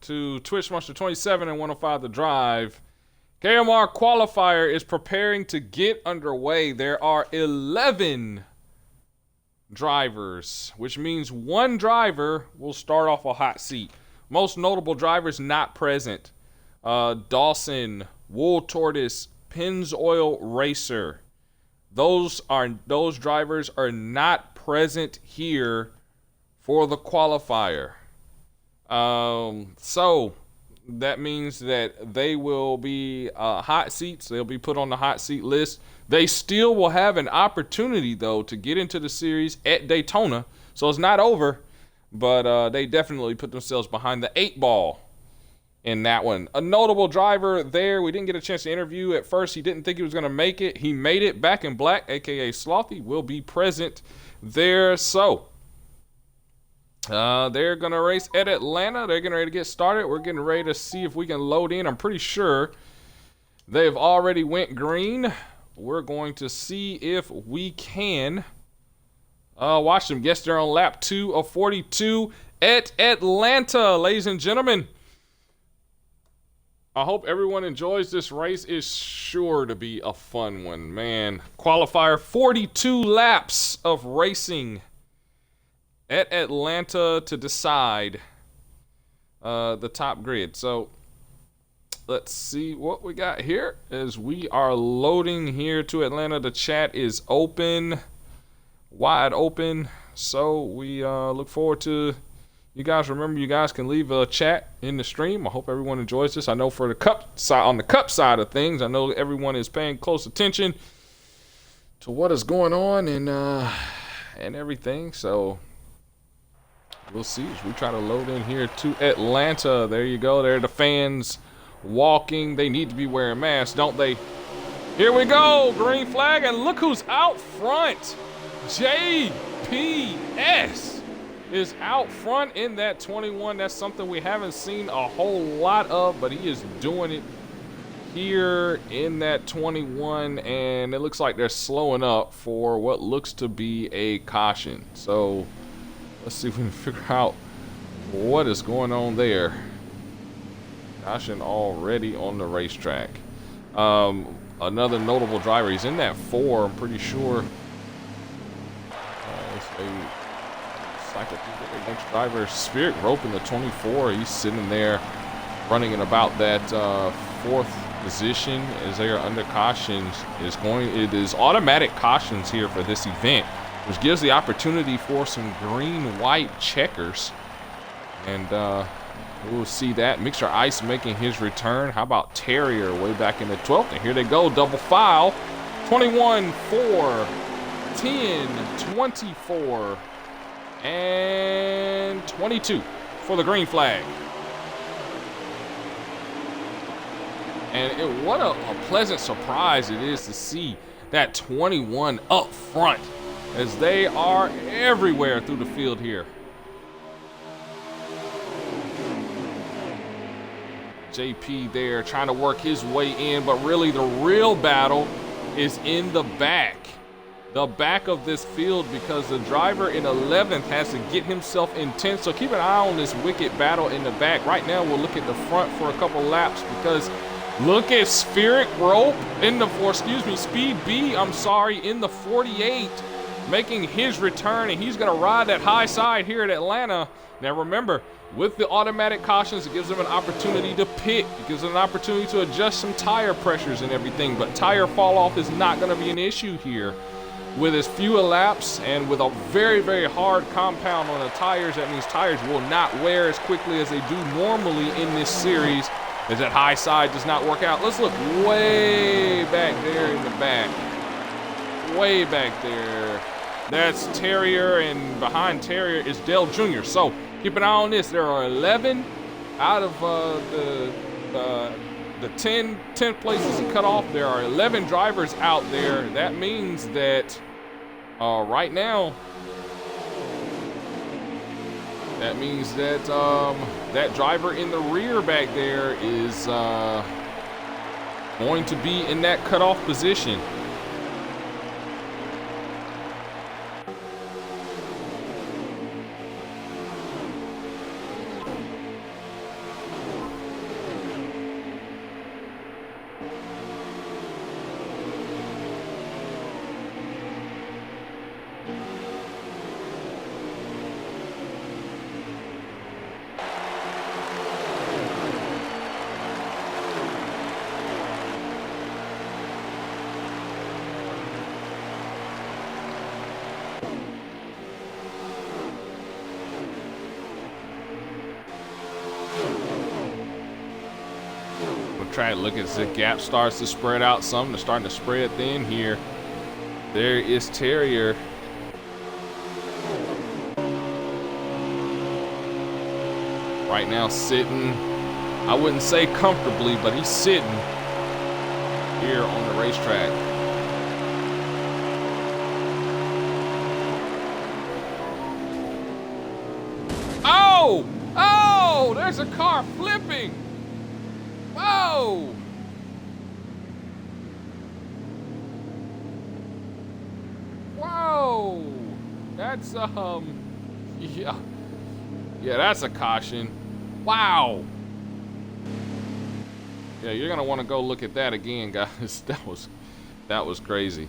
to Twitch Monster 27 and 105 The Drive. KMR Qualifier is preparing to get underway. There are 11 drivers, which means one driver will start off a hot seat. Most notable drivers not present: Dawson, Wool Tortoise, Pennzoil Racer. Those drivers are not present here for the qualifier. So that means that they will be hot seats. They'll be put on the hot seat list. They still will have an opportunity, though, to get into the series at Daytona. So it's not over, but they definitely put themselves behind the 8-ball in that one. A notable driver there we didn't get a chance to interview. At first, he didn't think he was going to make it. He made it. Back in Black, a.k.a. Slothy, will be present there. So they're going to race at Atlanta. They're getting ready to get started. We're getting ready to see if we can load in. I'm pretty sure they've already went green. We're going to see if we can watch them. Yes, they're on lap 2 of 42 at Atlanta, ladies and gentlemen. I hope everyone enjoys this race. It's sure to be a fun one, man. Qualifier, 42 laps of racing at Atlanta to decide the top grid. So let's see what we got here as we are loading here to Atlanta. The chat is open, wide open. So we look forward to you guys. Remember, you guys can leave a chat in the stream. I hope everyone enjoys this. I know for the cup side, on the cup side of things, I know everyone is paying close attention to what is going on and everything. So we'll see as we try to load in here to Atlanta. There you go. There are the fans walking. They need to be wearing masks, don't they? Here we go. Green flag, and look who's out front. JPS is out front in that 21. That's something we haven't seen a whole lot of, but he is doing it here in that 21, and it looks like they're slowing up for what looks to be a caution. So let's see if we can figure out what is going on there. Caution already on the racetrack. Another notable driver. He's in that 4, I'm pretty sure. Next driver, Spirit Rope in the 24. He's sitting there running in about that 4th position as they are under cautions. It is automatic cautions here for this event, which gives the opportunity for some green-white checkers. And we'll see that. Mixer Ice making his return. How about Terrier way back in the 12th? And here they go, double file. 21, 4, 10, 24, and 22 for the green flag. And what a pleasant surprise it is to see that 21 up front, as they are everywhere through the field here. JP there trying to work his way in, but really the real battle is in the back of this field, because the driver in 11th has to get himself in 10th. So keep an eye on this wicked battle in the back. Right now we'll look at the front for a couple laps, because look at Spirit Rope in the Speed B, in the 48, making his return, and he's gonna ride that high side here at Atlanta. Now remember, with the automatic cautions, it gives them an opportunity to pit. It gives them an opportunity to adjust some tire pressures and everything, but tire fall off is not gonna be an issue here. With as few laps and with a very, very hard compound on the tires, that means tires will not wear as quickly as they do normally in this series, as that high side does not work out. Let's look way back there in the back. Way back there. That's Terrier, and behind Terrier is Dale Jr. So keep an eye on this. There are 11 out of the 10th places and cut off. There are 11 drivers out there. That means that right now, that means that that driver in the rear back there is going to be in that cutoff position. up track. Look as the gap starts to spread out some. They're starting to spread thin here. There is Terrier. Right now sitting, I wouldn't say comfortably, but he's sitting here on the racetrack. Oh! Oh! There's a car flipping! Whoa! Whoa! That's, yeah. Yeah, that's a caution. Wow! Yeah, you're gonna want to go look at that again, guys. That was crazy.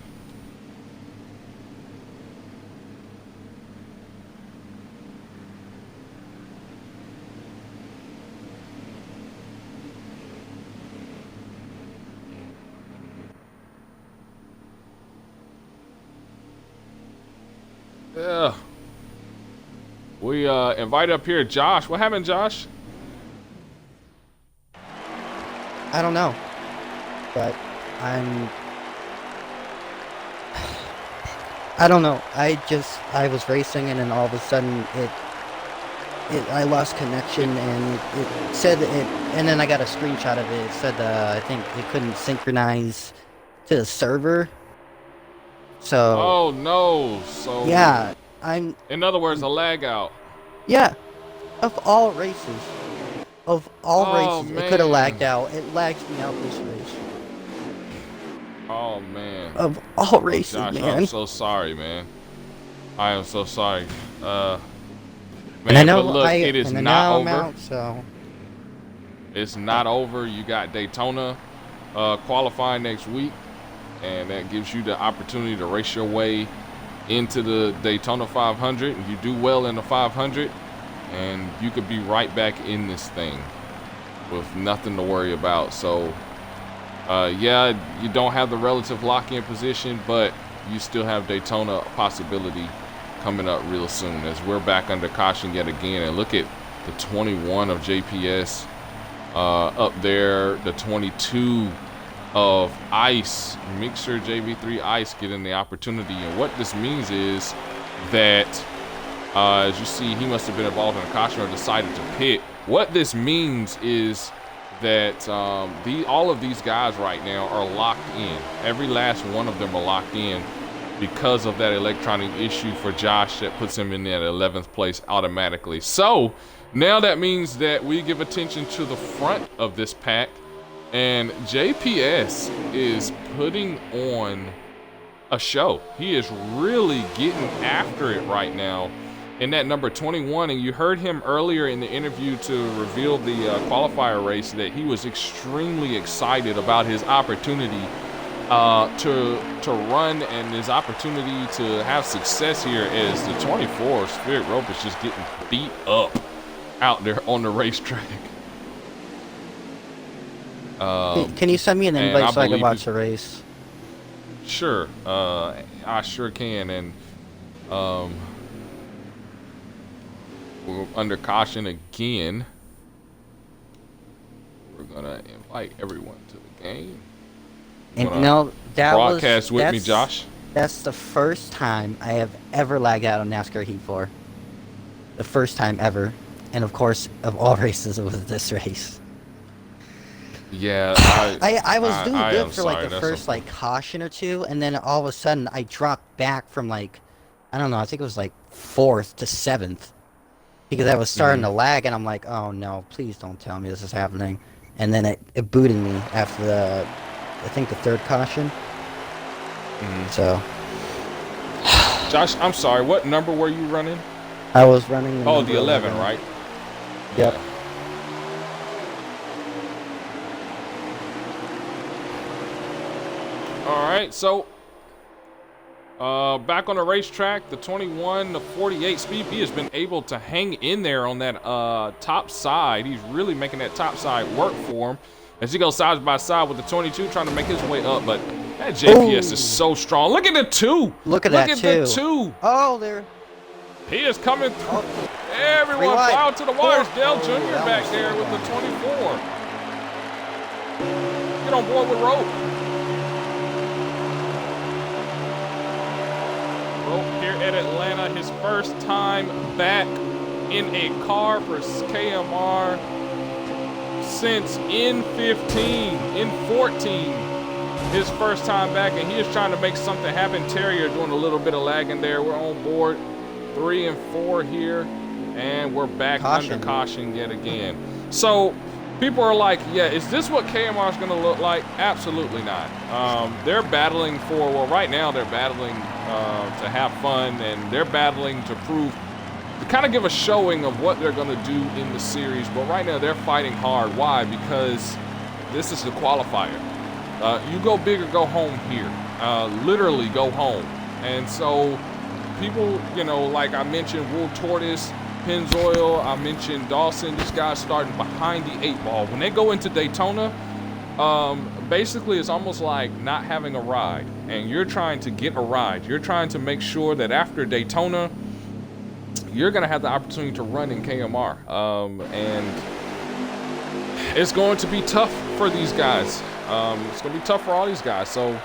Yeah. We invited up here Josh. What happened, Josh? I don't know, but I don't know. I was racing and then all of a sudden I lost connection and it said and then I got a screenshot of it. It said I think it couldn't synchronize to the server. So. Oh no! So. Yeah, In other words, a lag out. Yeah, of all races. Of all races, man. It could have lagged out. It lagged me out this race. Oh man. Of all races, Josh, man. I'm so sorry, man. I am so sorry. Man, and I know but look, it is not over. Out, so. It's not over. You got Daytona qualifying next week, and that gives you the opportunity to race your way into the Daytona 500. And you do well in the 500, and you could be right back in this thing with nothing to worry about. So yeah, you don't have the relative lock-in position, but you still have Daytona possibility coming up real soon as we're back under caution yet again. And look at the 21 of JPS up there, the 22 of Ice, Mixer JV3 Ice getting the opportunity. And what this means is that as you see, he must have been involved in a caution or decided to pit. What this means is that all of these guys right now are locked in. Every last one of them are locked in because of that electronic issue for Josh that puts him in that 11th place automatically. So now that means that we give attention to the front of this pack, and JPS is putting on a show. He is really getting after it right now in that number 21, and you heard him earlier in the interview to reveal the qualifier race that he was extremely excited about his opportunity to run and his opportunity to have success here as the 24 Spirit Rope is just getting beat up out there on the racetrack. Can you send me an invite so I can watch the race? Sure, I sure can. And we're under caution again. We're gonna invite everyone to the game. And no, broadcast with me, Josh. That's the first time I have ever lagged out on NASCAR Heat 4. The first time ever. And of course, of all races, it was this race. Yeah, I was doing good for like the first like caution or two, and then all of a sudden I dropped back from like, I don't know, I think it was like 4th to 7th. Because I was starting to lag, and I'm like, oh no, please don't tell me this is happening. And then it booted me after the, I think the 3rd caution. So. Josh, I'm sorry, what number were you running? I was running the 11, right? Yep. Yeah. All right, so back on the racetrack, the 21, the 48 speed, he has been able to hang in there on that top side. He's really making that top side work for him as he goes side by side with the 22, trying to make his way up. But that JPS is so strong. Look at the 2. Look at that 2. The 2. Oh, there. He is coming through. Everyone plowed to the wires. Dale Jr. back there with the 24. Get on board with Rope. Rope here at Atlanta, his first time back in a car for KMR since N15, N14. His first time back, and he is trying to make something happen. Terrier doing a little bit of lagging there. We're on board 3 and 4 here, and we're back under caution yet again. So people are like, yeah, is this what KMR is going to look like? Absolutely not. They're battling for, well, right now they're battling to have fun, and they're battling to prove, to kind of give a showing of what they're going to do in the series. But right now they're fighting hard. Why? Because this is the qualifier. You go big or go home here. Literally go home. And so people, you know, like I mentioned, Wool Tortoise, Pennzoil, I mentioned Dawson, these guys starting behind the 8 ball. When they go into Daytona, basically it's almost like not having a ride. And you're trying to get a ride. You're trying to make sure that after Daytona, you're going to have the opportunity to run in KMR. And it's going to be tough for these guys. It's going to be tough for all these guys, so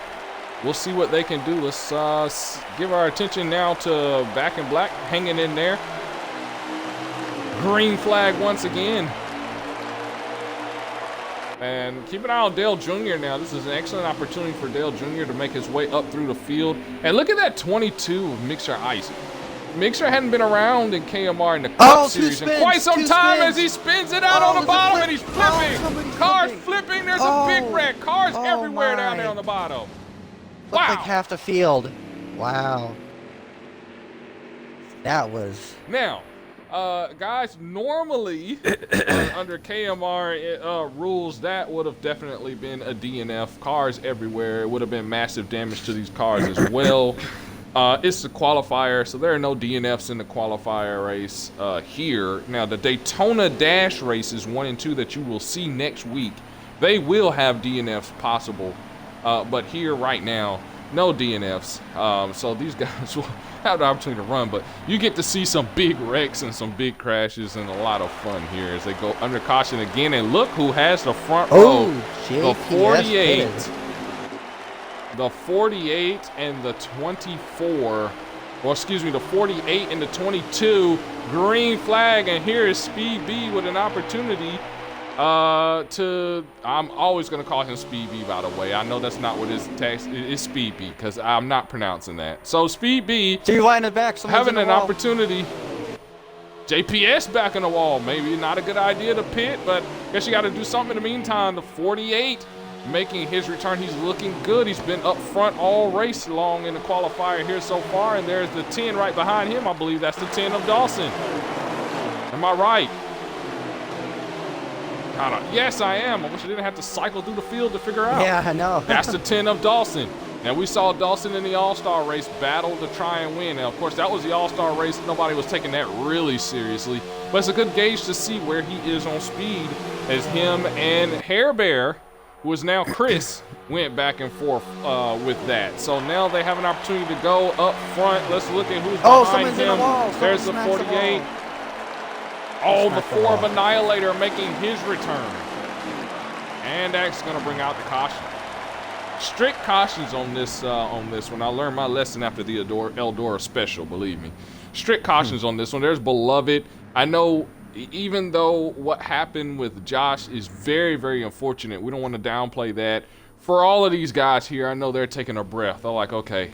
we'll see what they can do. Let's give our attention now to Back in Black, hanging in there. Green flag once again. And keep an eye on Dale Jr. now. This is an excellent opportunity for Dale Jr. to make his way up through the field. And look at that 22 of Mixer Ice. Mixer hadn't been around in KMR in the Cup Series in quite some time as he spins it out on the bottom and he's flipping. Cars flipping. There's a big wreck. Cars everywhere down there on the bottom. Looked like half the field. Wow. That was... Now, guys, normally under KMR rules, that would have definitely been a DNF. Cars everywhere. It would have been massive damage to these cars as well. It's the qualifier, so there are no DNFs in the qualifier race here. Now, the Daytona Dash races 1 and 2 that you will see next week, they will have DNFs possible. But here right now, no DNFs. So these guys will have the opportunity to run, but you get to see some big wrecks and some big crashes and a lot of fun here as they go under caution again. And look who has the front row, the 48. The 48 and the 24, or excuse me, the 48 and the 22, green flag, and here is Speed B with an opportunity I'm always going to call him Speed B, by the way. I know that's not what his text is, Speed B, because I'm not pronouncing that. So Speed B, so you're winding back, having an opportunity. JPS back in the wall, maybe not a good idea to pit, but I guess you got to do something in the meantime. The 48 making his return. He's looking good. He's been up front all race long in the qualifier here so far, and there's the 10 right behind him. I believe that's the 10 of Dawson. Am I right? Yes, I am. I wish I didn't have to cycle through the field to figure out. Yeah, I know. That's the 10 of Dawson. Now, we saw Dawson in the All-Star race battle to try and win. Now, of course, that was the All-Star race. Nobody was taking that really seriously. But it's a good gauge to see where he is on speed as him and Hair Bear, who is now Chris, went back and forth with that. So now they have an opportunity to go up front. Let's look at who's behind him. There's the 48. Oh, the 4 of Annihilator making his return. And that's going to bring out the caution. Strict cautions on this one. I learned my lesson after the Eldora special, believe me. Strict cautions on this one. There's Beloved. I know, even though what happened with Josh is very, very unfortunate, we don't want to downplay that. For all of these guys here, I know they're taking a breath. They're like, okay,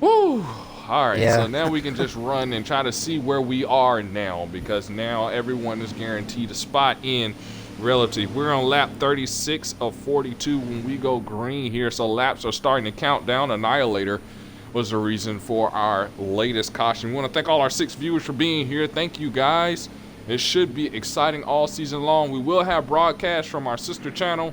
woo. All right, so now we can just run and try to see where we are now, because now everyone is guaranteed a spot in relative. We're on lap 36 of 42 when we go green here, so laps are starting to count down. Annihilator was the reason for our latest caution. We want to thank all our 6 viewers for being here. Thank you, guys. It should be exciting all season long. We will have broadcasts from our sister channel,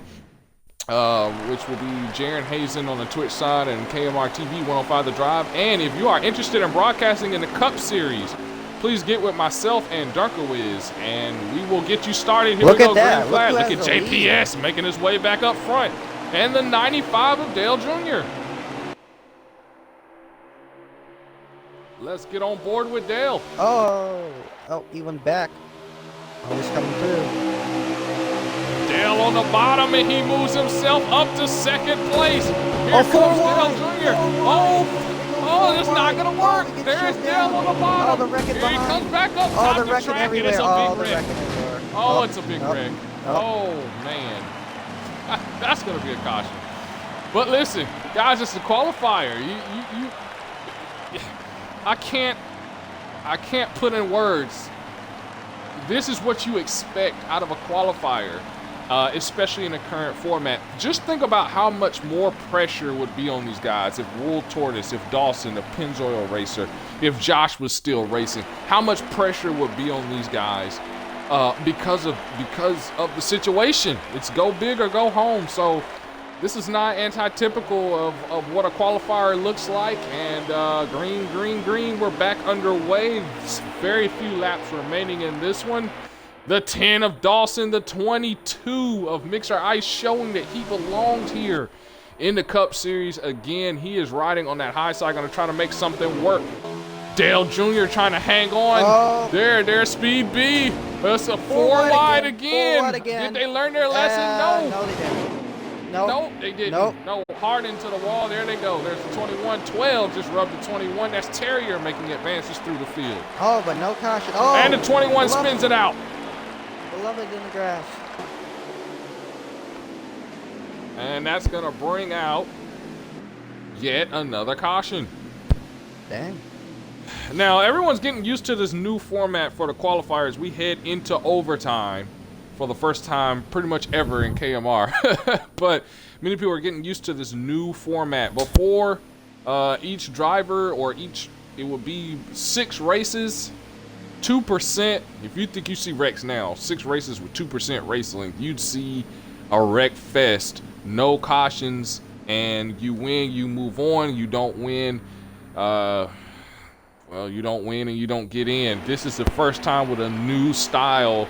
which will be Jaron Hazen on the Twitch side and KMR TV 105 The Drive. And if you are interested in broadcasting in the Cup Series, please get with myself and Dunkerwiz, and we will get you started. Here we go, green flag. Look at JPS making his way back up front. And the 95 of Dale Jr. Let's get on board with Dale. Oh, he went back. Oh, he's coming through. Dale on on the bottom, and he moves himself up to second place. Here comes Dale Jr. Oh, it's not gonna work. There's Dale on the bottom. Here he comes back up top the track, and it's a big wreck. Oh, it's a big wreck. Oh man, that's gonna be a caution. But listen, guys, it's a qualifier. I can't put in words. This is what you expect out of a qualifier, especially in the current format. Just think about how much more pressure would be on these guys if Wool Tortoise, if Dawson, the Pennzoil racer, if Josh was still racing. How much pressure would be on these guys because of the situation? It's go big or go home. So this is not anti-typical of what a qualifier looks like. And green, we're back underway. Very few laps remaining in this one. The 10 of Dawson, the 22 of Mixer Ice, showing that he belongs here in the Cup Series again. He is riding on that high side, going to try to make something work. Dale Jr. trying to hang on. Oh. There's Speed B. That's a four wide again. Did they learn their lesson? No, they didn't. Nope, they didn't. Nope. No, hard into the wall. There they go. There's the 21. 12 just rubbed the 21. That's Terrier making advances through the field. Oh, but no caution. Oh, and the 21 spins it out. Beloved in the grass. And that's going to bring out yet another caution. Dang. Now, everyone's getting used to this new format for the qualifiers. We head into overtime for the first time pretty much ever in KMR. But many people are getting used to this new format. Before, each driver or it would be 6 races, 2%. If you think you see wrecks now, 6 races with 2% race length, you'd see a wreck fest. No cautions, and you win, you move on. You don't win, you don't win and you don't get in. This is the first time with a new style,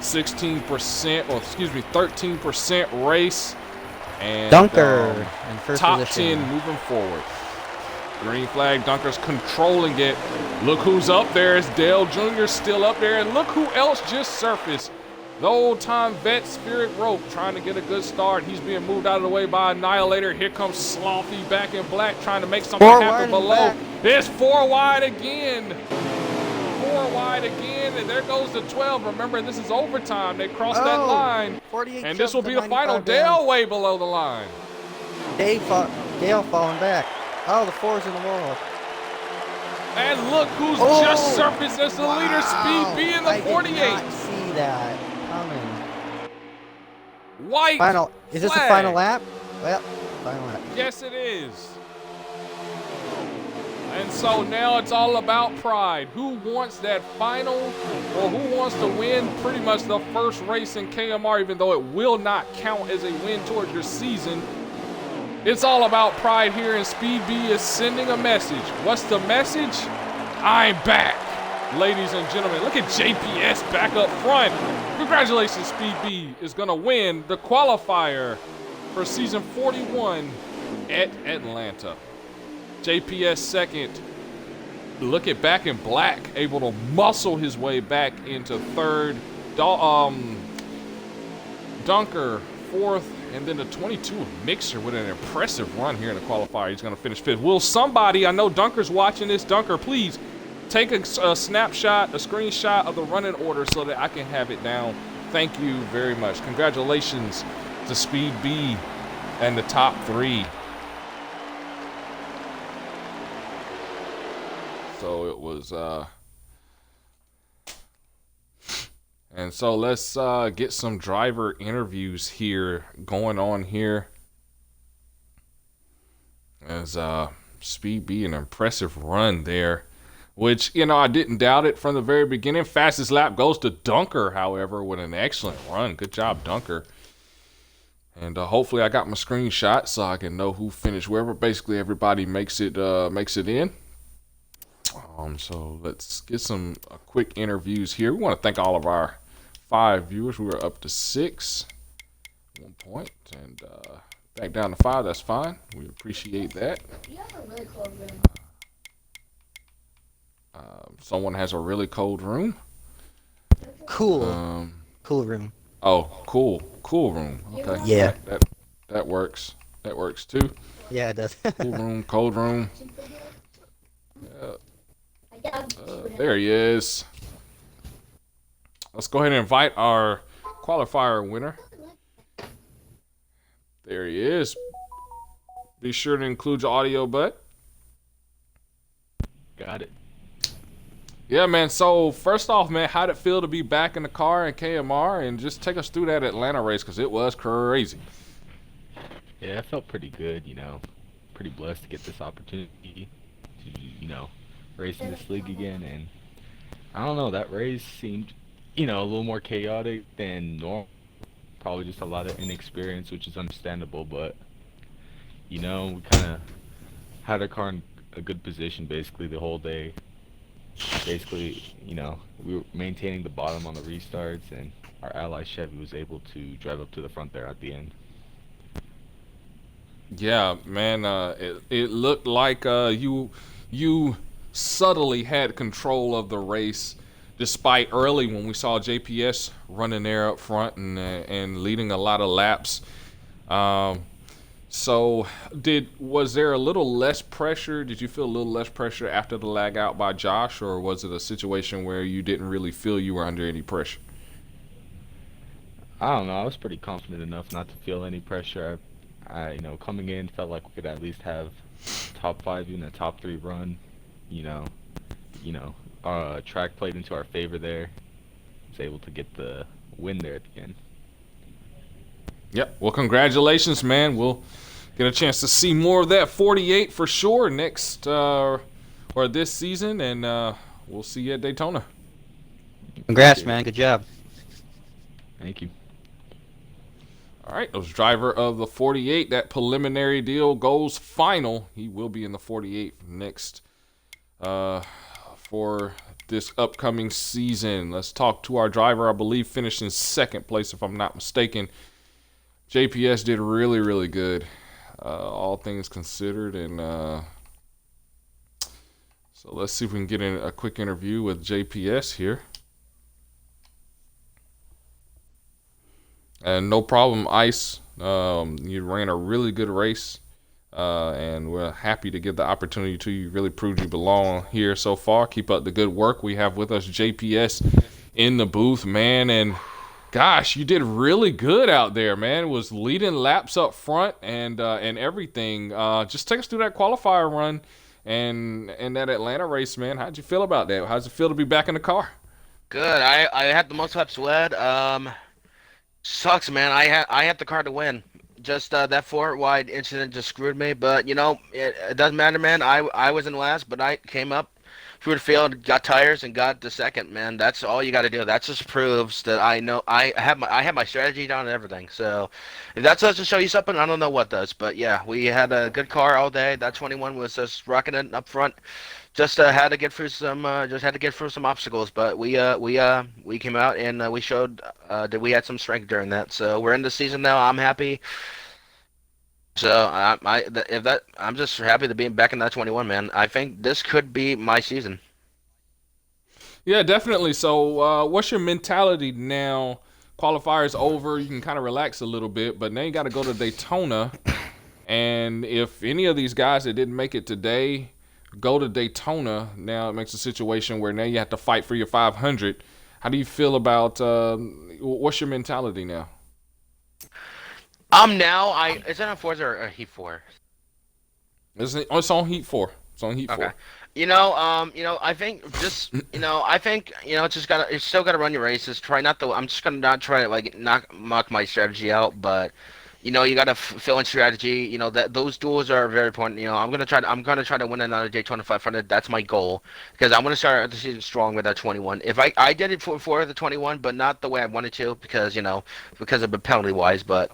13% race. And Dunker in first top position. 10 moving forward. Green flag, Dunker's controlling it. Look who's up there. It's Dale Jr. still up there. And look who else just surfaced. The old-time vet Spirit Rope trying to get a good start. He's being moved out of the way by Annihilator. Here comes Sloppy back in black trying to make something happen below. It's 4 wide again. 4 wide again, and there goes the 12. Remember, this is overtime. They crossed that line. 48 and this will be the final. Dale way below the line. Dale falling back. Oh, the 4's in the wall. And look who's just surfaced as the leader, Speed B in the 48. I did not see that coming. White final. Is this the final lap? Well, final lap. Yes, it is. And so now it's all about pride. Who wants that final, or who wants to win pretty much the first race in KMR, even though it will not count as a win towards your season. It's all about pride here, and Speed B is sending a message. What's the message? I'm back, ladies and gentlemen. Look at JPS back up front. Congratulations, Speed B is going to win the qualifier for season 41 at Atlanta. JPS second. Look at back in black, able to muscle his way back into third. Dunker fourth. And then the 22 Mixer with an impressive run here in the qualifier. He's going to finish 5th. Will somebody, I know Dunker's watching this. Dunker, please take a snapshot, a screenshot of the running order so that I can have it down. Thank you very much. Congratulations to Speed B and the top 3. So it was... And so let's get some driver interviews here going on here. As Speed B, an impressive run there, which, you know, I didn't doubt it from the very beginning. Fastest lap goes to Dunker, however, with an excellent run. Good job, Dunker. And hopefully I got my screenshot so I can know who finished wherever. Basically, everybody makes it in. So let's get some quick interviews here. We want to thank all of our 5 viewers. We were up to 6 at one point, and back down to 5. That's fine. We appreciate that. You have a really cold room. Someone has a really cold room. Cool. Cool room. Oh, cool room. Okay, Yeah. that works. That works too. Yeah, it does. Cool room, cold room. There he is. Let's go ahead and invite our qualifier winner. There he is. Be sure to include your audio, bud. Got it. Yeah, man. So first off, man, how'd it feel to be back in the car in KMR, and just take us through that Atlanta race because it was crazy. Yeah, it felt pretty good, pretty blessed to get this opportunity to, race in this league again. And I don't know, that race seemed, a little more chaotic than normal. Probably just a lot of inexperience, which is understandable, but, we kind of had our car in a good position basically the whole day. Basically, we were maintaining the bottom on the restarts, and our ally Chevy was able to drive up to the front there at the end. Yeah, man. It looked like you subtly had control of the race, despite early when we saw JPS running there up front and leading a lot of laps. So was there a little less pressure? Did you feel a little less pressure after the lag out by Josh, or was it a situation where you didn't really feel you were under any pressure? I don't know. I was pretty confident enough not to feel any pressure. Coming in, felt like we could at least have top 5, even a top 3 run. Track played into our favor there. Was able to get the win there at the end. Yep. Well, congratulations, man. We'll get a chance to see more of that 48 for sure next or this season, and we'll see you at Daytona. Congrats, man. Good job. Thank you. All right, that was driver of the 48. That preliminary deal goes final. He will be in the 48 next for this upcoming season. Let's talk to our driver. I believe finished in second place, if I'm not mistaken. JPS did really, really good, all things considered. And so let's see if we can get in a quick interview with JPS here. And no problem, Ice. You ran a really good race, and we're happy to get the opportunity to. You really proved you belong here so far. Keep up the good work. We have with us JPS in the booth, man, and gosh, you did really good out there, man. It was leading laps up front and everything. Just take us through that qualifier run and that Atlanta race, man. How'd you feel about that? How'd it feel to be back in the car? Good. I had the most laps led. Sucks, man. I had the car to win. Just that forward wide incident just screwed me. But it doesn't matter, man. I was in last, but I came up through the field, got tires, and got the second. Man, that's all you got to do. That just proves that I know I have my strategy down and everything. So if that doesn't show you something, I don't know what does. But yeah, we had a good car all day. That 21 was just rocking it up front. Just had to get through some obstacles, but we came out and we showed that we had some strength during that. So we're in the season now. I'm happy. So I'm just happy to be back in that 21, man. I think this could be my season. Yeah, definitely. So what's your mentality now? Qualifier's over. You can kind of relax a little bit, but now you got to go to Daytona. And if any of these guys that didn't make it today go to Daytona, now it makes a situation where now you have to fight for your 500. How do you feel about what's your mentality now? Is it on Forza or Heat 4? It's on Heat 4. It's on Heat 4. Okay. I think just it's still gotta run your races. I'm just gonna not try to not mock my strategy out, but you gotta fill in strategy. That those duels are very important. I'm gonna try to win another Daytona 500. That's my goal because I'm gonna start the season strong with that 21. If I did it for the 21, but not the way I wanted to because of the penalty wise. But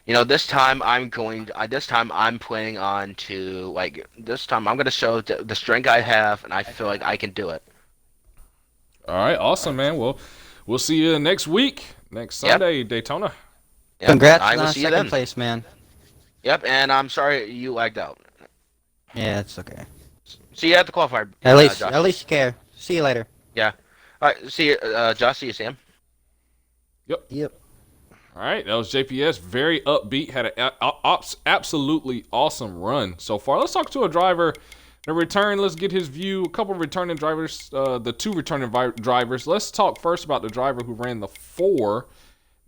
this time I'm planning on to this time I'm gonna show the strength I have, and I feel like I can do it. All right, awesome, man. Well, we'll see you next week, next Sunday, Daytona. Yep. Congrats on second place, man. Yep, and I'm sorry you lagged out. Yeah, it's okay. See you at the qualifier. At least you care. See you later. Yeah. All right. See you, Josh. See you, Sam. Yep. All right, that was JPS. Very upbeat. Had an absolutely awesome run so far. Let's talk to a driver. The return. Let's get his view. A couple of returning drivers. The 2 returning drivers. Let's talk first about the driver who ran the 4.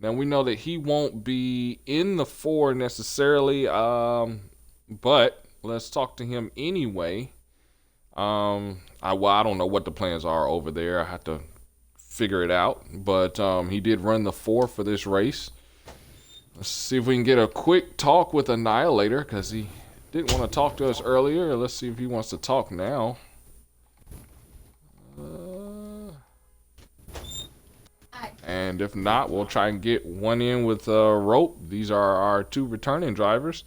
Now we know that he won't be in the 4 necessarily, but let's talk to him anyway. I don't know what the plans are over there. I have to figure it out, but he did run the 4 for this race. Let's see if we can get a quick talk with Annihilator, because he didn't want to talk to us earlier. Let's see if he wants to talk now. And if not, we'll try and get one in with Rope. These are our 2 returning drivers.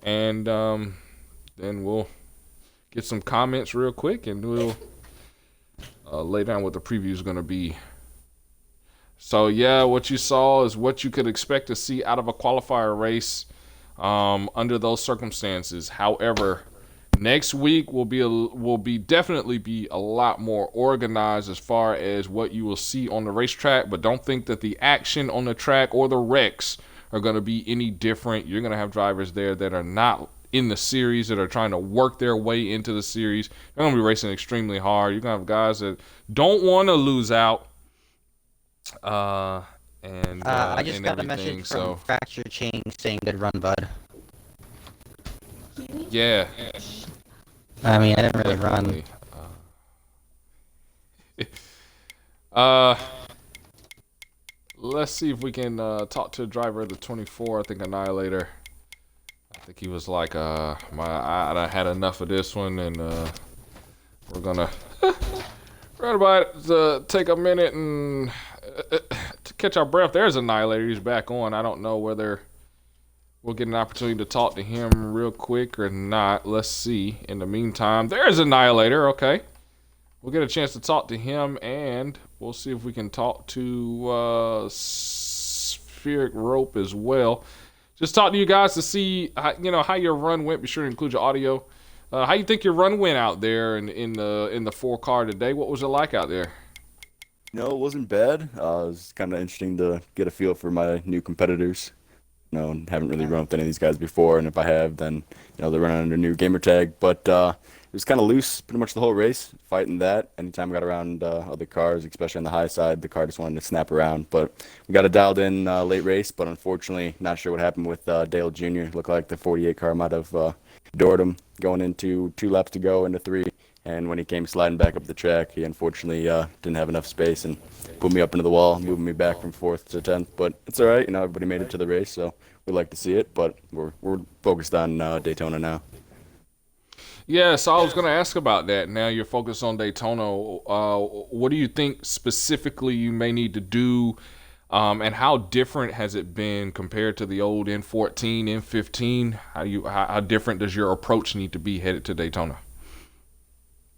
And then we'll get some comments real quick, and we'll lay down what the preview is going to be. So, yeah, what you saw is what you could expect to see out of a qualifier race under those circumstances. However, next week will definitely be a lot more organized as far as what you will see on the racetrack, but don't think that the action on the track or the wrecks are going to be any different. You're going to have drivers there that are not in the series, that are trying to work their way into the series. They're going to be racing extremely hard. You're going to have guys that don't want to lose out. I just got a message from Fracture Chain saying good run, bud. Yeah. I mean, I didn't really run. Let's see if we can talk to the driver of the 24. I think Annihilator. I think he was like, I had enough of this one, and we're gonna right about to take a minute and to catch our breath. There's Annihilator. He's back on. I don't know whether we'll get an opportunity to talk to him real quick or not. Let's see. In the meantime, there's Annihilator. Okay. We'll get a chance to talk to him, and we'll see if we can talk to Spheric Rope as well. Just talk to you guys to see how your run went. Be sure to include your audio. How you think your run went out there in the 4 car today? What was it like out there? No, it wasn't bad. It was kind of interesting to get a feel for my new competitors. Haven't really run with any of these guys before, and if I have, then they're running under new gamer tag. But it was kind of loose pretty much the whole race, fighting that. Anytime I got around other cars, especially on the high side, the car just wanted to snap around. But we got it dialed in late race, but unfortunately, not sure what happened with Dale Jr. Looked like the 48 car might have doored him going into 2 laps to go into 3. And when he came sliding back up the track, he unfortunately didn't have enough space and put me up into the wall, moving me back from 4th to 10th. But it's all right. Everybody made it to the race, so we'd like to see it. But we're focused on Daytona now. Yeah, so I was going to ask about that. Now you're focused on Daytona. What do you think specifically you may need to do, and how different has it been compared to the old N14, N15? How different does your approach need to be headed to Daytona?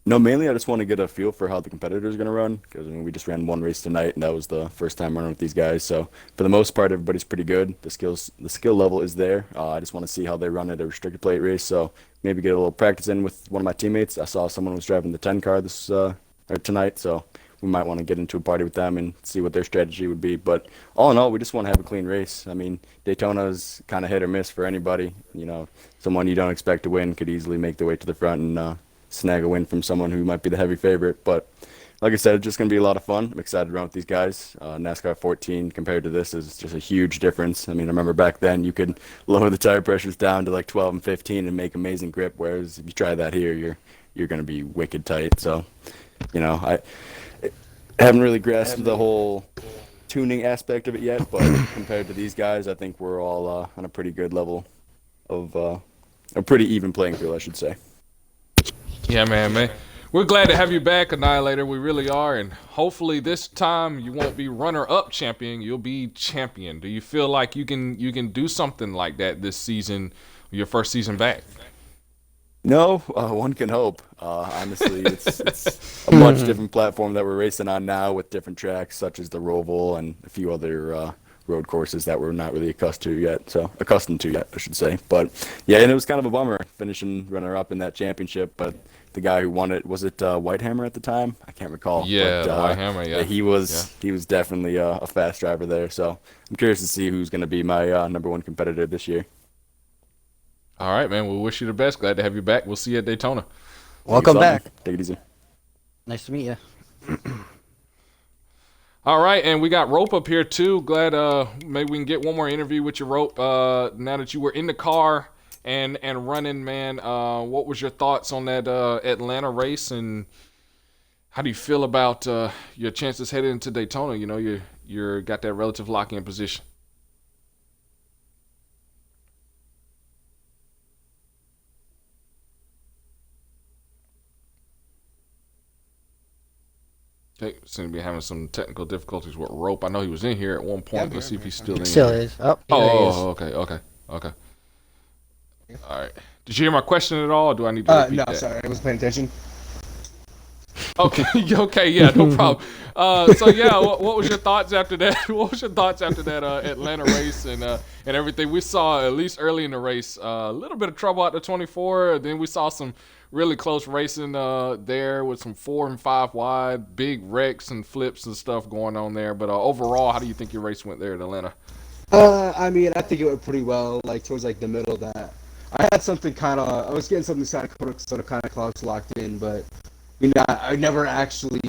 No, mainly I just want to get a feel for how the competitors are going to run, because we just ran 1 race tonight, and that was the first time running with these guys. So for the most part, everybody's pretty good. The skill level is there. I just want to see how they run at a restricted plate race. So maybe get a little practice in with one of my teammates. I saw someone was driving the 10 car tonight, so we might want to get into a party with them and see what their strategy would be. But all in all, we just want to have a clean race. I mean, Daytona is kind of hit or miss for anybody. Someone you don't expect to win could easily make their way to the front and snag a win from someone who might be the heavy favorite. But like I said, it's just going to be a lot of fun. I'm excited to run with these guys. NASCAR 14 compared to this is just a huge difference. I mean, I remember back then you could lower the tire pressures down to like 12 and 15 and make amazing grip, whereas if you try that here, you're going to be wicked tight. So, I haven't really grasped the whole tuning aspect of it yet, but compared to these guys, I think we're all on a pretty good level of a pretty even playing field, I should say. Yeah, man. We're glad to have you back, Annihilator. We really are, and hopefully this time you won't be runner-up champion. You'll be champion. Do you feel like you can do something like that this season, your first season back? No, one can hope. Honestly, it's a much different platform that we're racing on now with different tracks such as the Roval and a few other road courses that we're not really accustomed to yet, I should say. But yeah, and it was kind of a bummer finishing runner-up in that championship. But the guy who won it, was it Whitehammer at the time? I can't recall. Yeah, but, the Whitehammer. Yeah, he was definitely a fast driver there. So I'm curious to see who's going to be my #1 competitor this year. All right, man. We wish you the best. Glad to have you back. We'll see you at Daytona. Welcome back. Take it easy. Nice to meet you. All right, and we got Rope up here too. Glad maybe we can get one more interview with you, Rope. Now that you were in the car and running, man, what was your thoughts on that Atlanta race, and how do you feel about your chances headed into Daytona? You know, you're got that relative lock-in position. Okay, seem to be having some technical difficulties with Rope. I know he was in here at one point. Yeah, Let's see if he's still in. Still here. is. Oh, okay. All right. Did you hear my question at all? Or do I need to repeat no, that? sorry, I wasn't paying attention. Okay, okay, yeah, no problem. So yeah, what was your thoughts after that? What was your thoughts after that Atlanta race and everything? We saw at least early in the race a little bit of trouble at the 24. Then we saw some really close racing there with some 4 and 5 wide, big wrecks and flips and stuff going on there. But overall, how do you think your race went there at Atlanta? I mean, I think it went pretty well. Like towards like the middle of that, I had something I was getting something sort of kind of close locked in, but I never actually,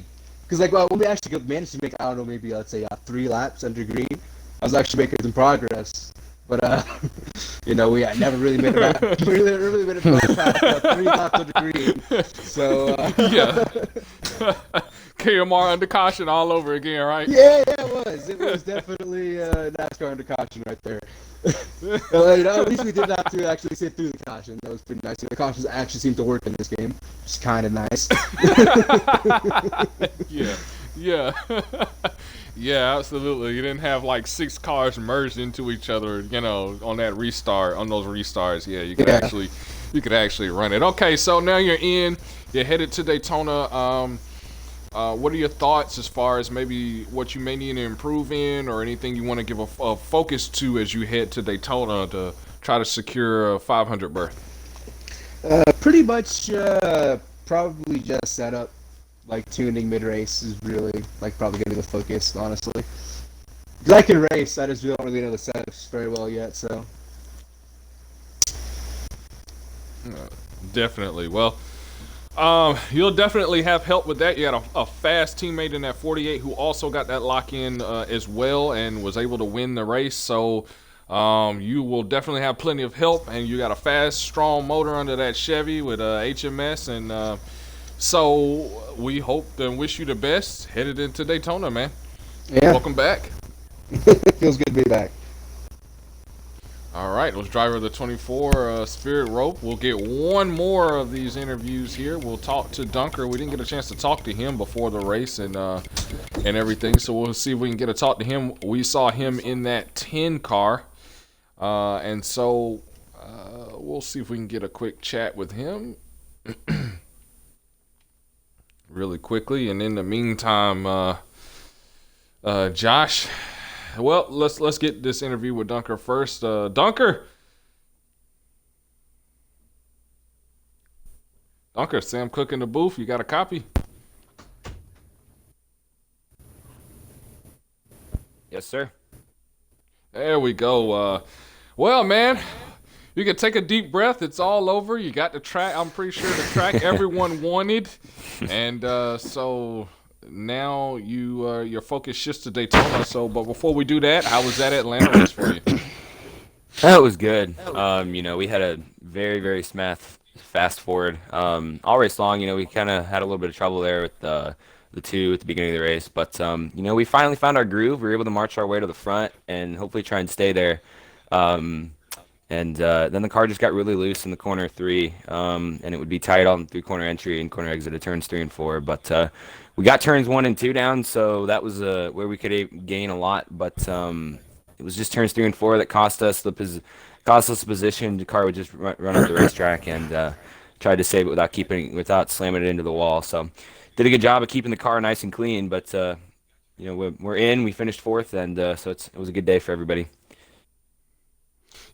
because when we actually managed to make, I don't know, maybe let's say 3 laps under green, I was actually making some progress. But we never really made it back. really made it back past 3 laps under green. So yeah, KMR under caution all over again, right? Yeah, it was definitely NASCAR under caution right there. At least we didn't have to actually sit through the caution. That was pretty nice. The cautions actually seem to work in this game, which is kind of nice. Yeah. Yeah, absolutely. You didn't have like 6 cars merged into each other, on those restarts. Yeah, you could actually run it. Okay, so now you're headed to Daytona. What are your thoughts as far as maybe what you may need to improve in, or anything you want to give a focus to as you head to Daytona to try to secure a 500 berth? Pretty much probably just setup. Like tuning mid-race is really probably gonna be the focus, honestly. Because I can race, I just don't really know the setups very well yet. So definitely. Well, you'll definitely have help with that. You got a fast teammate in that 48 who also got that lock in as well and was able to win the race. So you will definitely have plenty of help, and you got a fast, strong motor under that Chevy with HMS and. So we hope and wish you the best headed into Daytona, man. Yeah. Welcome back. Feels good to be back. All right, let's driver of the 24 Spirit Rope. We'll get one more of these interviews here. We'll talk to Dunker. We didn't get a chance to talk to him before the race and everything, so we'll see if we can get a talk to him. We saw him in that 10 car, and so we'll see if we can get a quick chat with him. Really quickly, and in the meantime, Josh, well, let's get this interview with Dunker first. Dunker, Sam Cook in the booth. You got a copy? Yes, sir. There we go. Well, man. You can take a deep breath. It's all over. You got the track. I'm pretty sure the track everyone wanted, and so now your focus shifts to Daytona. So, but before we do that, how was that Atlanta race for you? That was good. We had a very, very fast forward. All race long, we kind of had a little bit of trouble there with the 2 at the beginning of the race, but we finally found our groove. We were able to march our way to the front and hopefully try and stay there. And then the car just got really loose in the corner 3, and it would be tight on through corner entry and corner exit of turns 3 and 4. But we got turns 1 and 2 down, so that was where we could gain a lot. But it was just turns 3 and 4 that cost us the position. The car would just run up the racetrack, and tried to save it without slamming it into the wall. So did a good job of keeping the car nice and clean, but we're in. We finished fourth, and so it was a good day for everybody.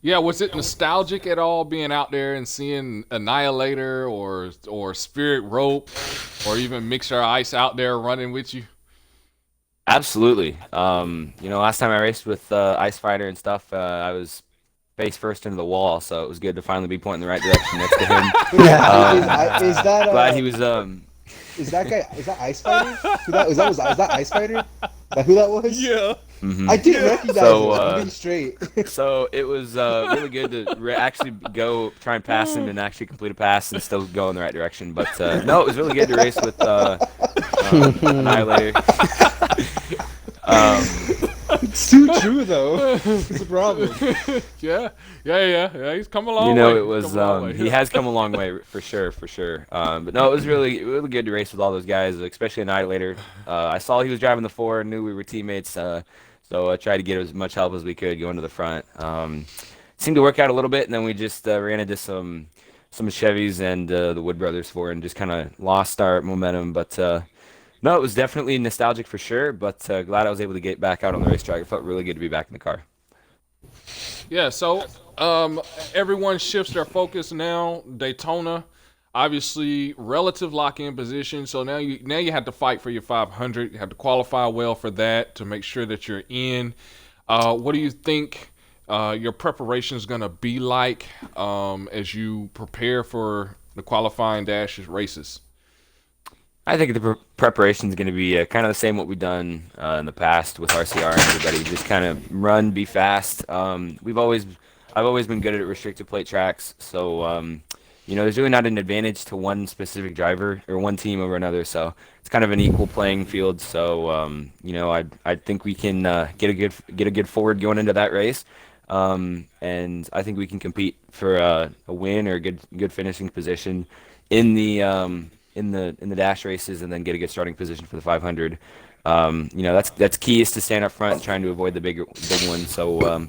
Yeah, was it nostalgic at all being out there and seeing Annihilator or Spirit Rope or even Mixer Ice out there running with you? Absolutely. Last time I raced with Ice Fighter and stuff, I was face first into the wall, so it was good to finally be pointing the right direction next to him. Is that glad he was Is that guy? Is that Ice Fighter? Was that Ice Fighter? Is that who that was? Yeah. Mm-hmm. I didn't recognize him. I'm being straight. So it was really good to actually go try and pass him and actually complete a pass and still go in the right direction. But no, it was really good to race with Annihilator. It's too true though. It's a problem. Yeah. He's come a long way. It was he has come a long way for sure. But no, it was really good to race with all those guys, especially Annihilator. I saw he was driving the 4, knew we were teammates, so I tried to get as much help as we could going to the front. Seemed to work out a little bit, and then we just ran into some Chevys and the Wood Brothers 4 and just kind of lost our momentum. But no, it was definitely nostalgic for sure, but glad I was able to get back out on the racetrack. It felt really good to be back in the car. Yeah, so everyone shifts their focus now. Daytona, obviously, relative lock-in position. So now you have to fight for your 500. You have to qualify well for that to make sure that you're in. What do you think your preparation is going to be like as you prepare for the qualifying dash races? I think the preparation is going to be kind of the same what we've done in the past with RCR and everybody. Just kind of run, be fast. I've always been good at restricted plate tracks, so there's really not an advantage to one specific driver or one team over another. So it's kind of an equal playing field. So I think we can get a good forward going into that race, and I think we can compete for a win or a good finishing position in the dash races, and then get a good starting position for the 500. That's key, is to stand up front, trying to avoid the big one. So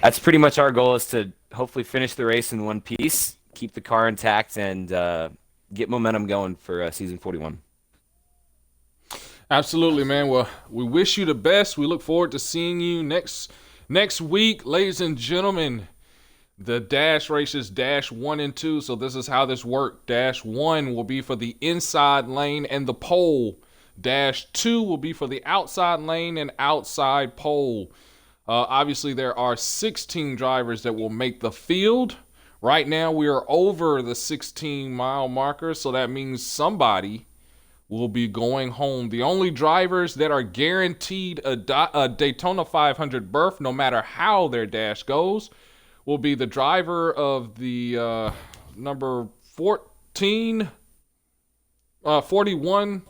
that's pretty much our goal, is to hopefully finish the race in one piece, keep the car intact, and get momentum going for season 41. Absolutely, man. Well, we wish you the best. We look forward to seeing you next week, ladies and gentlemen. The dash races, dash 1 and 2. So this is how this works. Dash 1 will be for the inside lane and the pole. Dash 2 will be for the outside lane and outside pole. Obviously, there are 16 drivers that will make the field. Right now, we are over the 16-mile marker, so that means somebody will be going home. The only drivers that are guaranteed a Daytona 500 berth, no matter how their dash goes, will be the driver of the number 41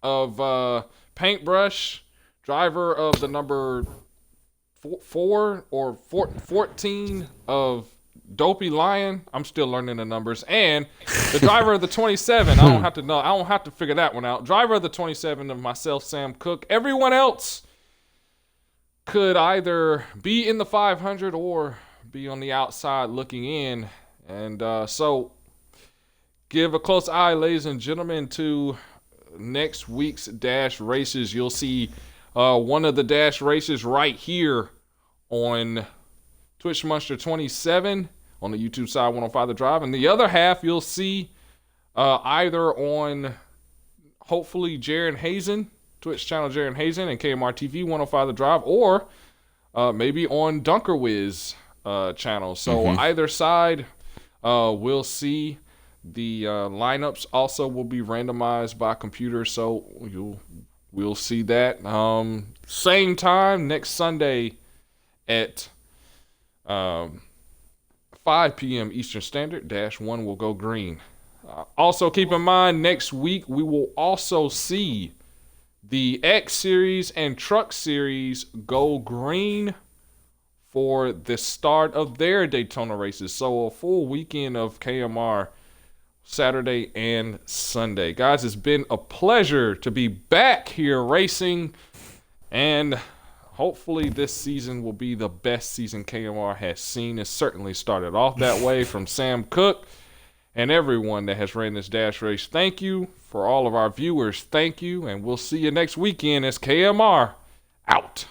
of Paintbrush, driver of the number 14 of Dopey Lion. I'm still learning the numbers. And the driver of the 27. I don't have to know. I don't have to figure that one out. Driver of the 27 of myself, Sam Cook. Everyone else could either be in the 500 or be on the outside looking in. And so give a close eye, ladies and gentlemen, to next week's dash races. You'll see one of the dash races right here on Twitch Monster 27 on the YouTube side, 105 The Drive, and the other half you'll see either on hopefully Jaron Hazen, Twitch channel Jaron Hazen, and KMR TV 105 The Drive, or maybe on Dunkerwiz channel. So either side, we'll see. The lineups also will be randomized by computer, so we'll see that. Same time next Sunday at 5 p.m. Eastern Standard. Dash 1 will go green. Also keep in mind, next week we will also see the X Series and Truck Series go green for the start of their Daytona races. So a full weekend of KMR Saturday and Sunday. Guys, it's been a pleasure to be back here racing, and hopefully this season will be the best season KMR has seen. It certainly started off that way from Sam Cook, and everyone that has ran this dash race, thank you. For all of our viewers, thank you. And we'll see you next weekend as KMR out.